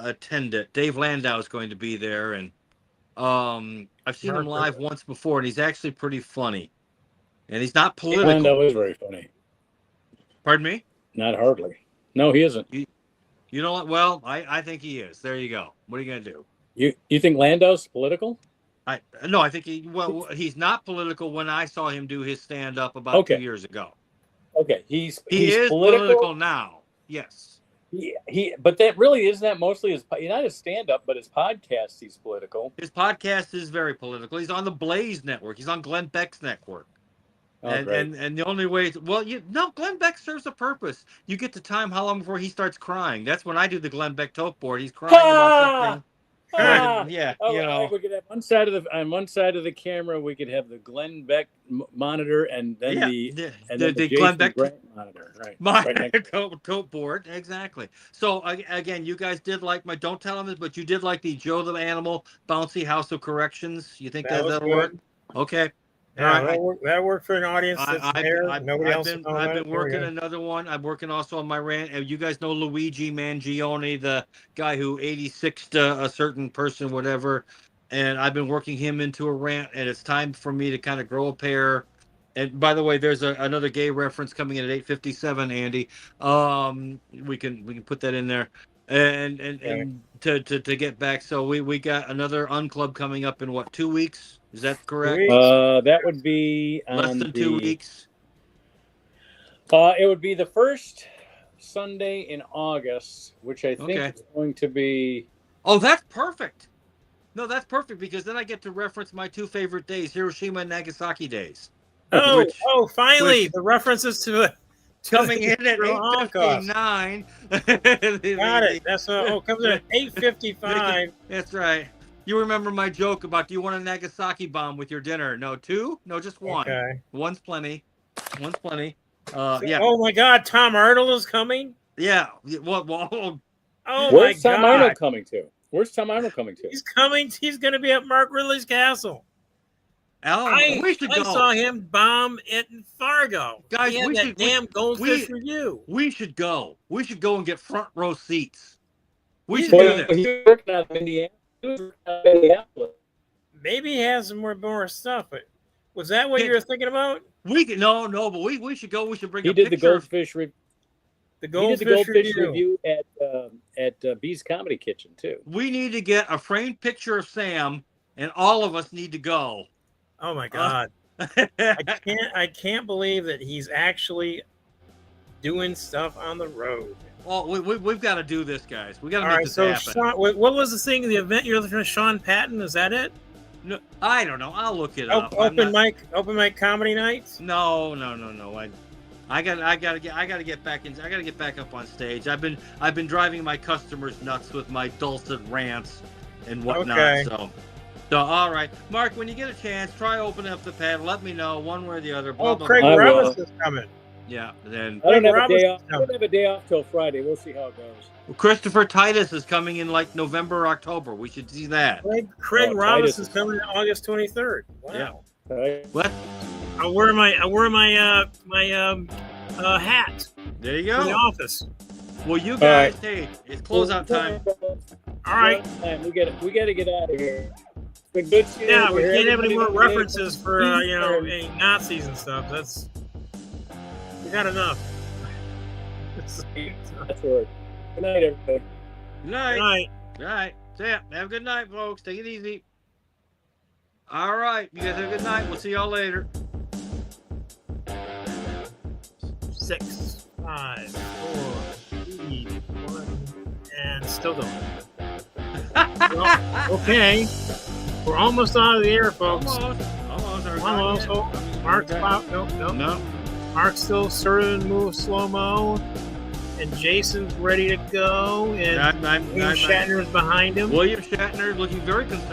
attend it. Dave Landau is going to be there, and I've seen him live once before, and he's actually pretty funny, and he's not political.
Landau is very funny.
Pardon me?
Not hardly. No, he isn't.
You know what? Well, I think he is. There you go. What are you gonna do?
You think Landau's political?
I think he's not political when I saw him do his stand up about 2 years ago.
Okay, he is
political now. Yes.
But that really isn't that mostly his, not his stand up, but his podcast. He's political.
His podcast is very political. He's on the Blaze Network. He's on Glenn Beck's network. And the only way, Glenn Beck serves a purpose. You get to time how long before he starts crying. That's when I do the Glenn Beck tote board. He's crying about something. Yeah,
we could have on one side of the camera. We could have the Glenn Beck monitor, and then the
Glenn Beck
monitor, right?
Tote board, exactly. So again, you guys did like my. Don't tell him this, but you did like the Joe the Animal bouncy House of Corrections. You think that'll work? Okay.
Yeah, that'll work for an audience that's there. Nobody else.
I've been working another one. I'm working also on my rant. You guys know Luigi Mangione, the guy who 86'd a certain person, whatever. And I've been working him into a rant, and it's time for me to kind of grow a pair. And by the way, there's another gay reference coming in at 8:57, Andy. We can put that in there. And to get back, so we got another Unclub coming up in 2 weeks? Is that correct?
That would be
less than 2 weeks.
It would be the first Sunday in August, which I think is going to be.
Oh, that's perfect. No, that's perfect because then I get to reference my two favorite days, Hiroshima and Nagasaki days.
Finally, the references to
coming in at 8:59.
Got it. That's comes in at 8:55.
That's right. You remember my joke about do you want a Nagasaki bomb with your dinner? No, two? No, just one.
Okay.
One's plenty.
Yeah. Oh my God, Tom Arnold is coming.
Yeah.
Where's Tom Arnold coming to? Where's Tom Arnold coming to?
He's coming. He's going to be at Mark Ridley's castle.
We should go.
I saw him bomb it in Fargo.
Guys,
we should damn Goldfish review.
We should go. We should go and get front row seats. We should do this.
He's working out of Indianapolis.
Maybe he has some more stuff. But was that what you were thinking about?
We could but we should go. We should bring.
He did the Goldfish review.
The Goldfish
review at B's Comedy Kitchen too.
We need to get a framed picture of Sam, and all of us need to go.
Oh my God! I can't believe that he's actually doing stuff on the road.
Well, we've got to do this, guys. We got to make this happen.
Sean, what was the thing? The event you're looking at, Sean Patton? Is that it?
No, I don't know. I'll look it up.
Open mic comedy nights?
No. I gotta get back in. I gotta get back up on stage. I've been driving my customers nuts with my dulcet rants and whatnot.
Okay.
So all right, Mark. When you get a chance, try opening up the pad. Let me know one way or the other.
Craig Robinson's coming.
Yeah. Then
I don't have a day off. I don't have a day off till Friday. We'll see how it goes.
Christopher Titus is coming in like November or October. We should see that.
Craig Robinson's coming in August 23rd. Wow.
Yeah.
Right.
What?
I wear my hat.
There you go.
In the office.
Well, you guys, hey, it's closeout time.
All right.
We got to get out of here. The good season.
Yeah, we
where
can't have any more
everybody-
references for any Nazis and stuff. We got enough.
That's right. Good night, everybody.
Good
Good
night.
night.
Good night. See ya. Have a good night, folks. Take it easy. All right. You guys have a good night. We'll see y'all later.
6, 5, 4, 3, 1, and still going. Well, okay, we're almost out of the air, folks.
Almost.
Mark's about
No.
Mark's still serving move slow mo, and Jason's ready to go, and
I'm
William Shatner's behind him.
William Shatner looking very concerned.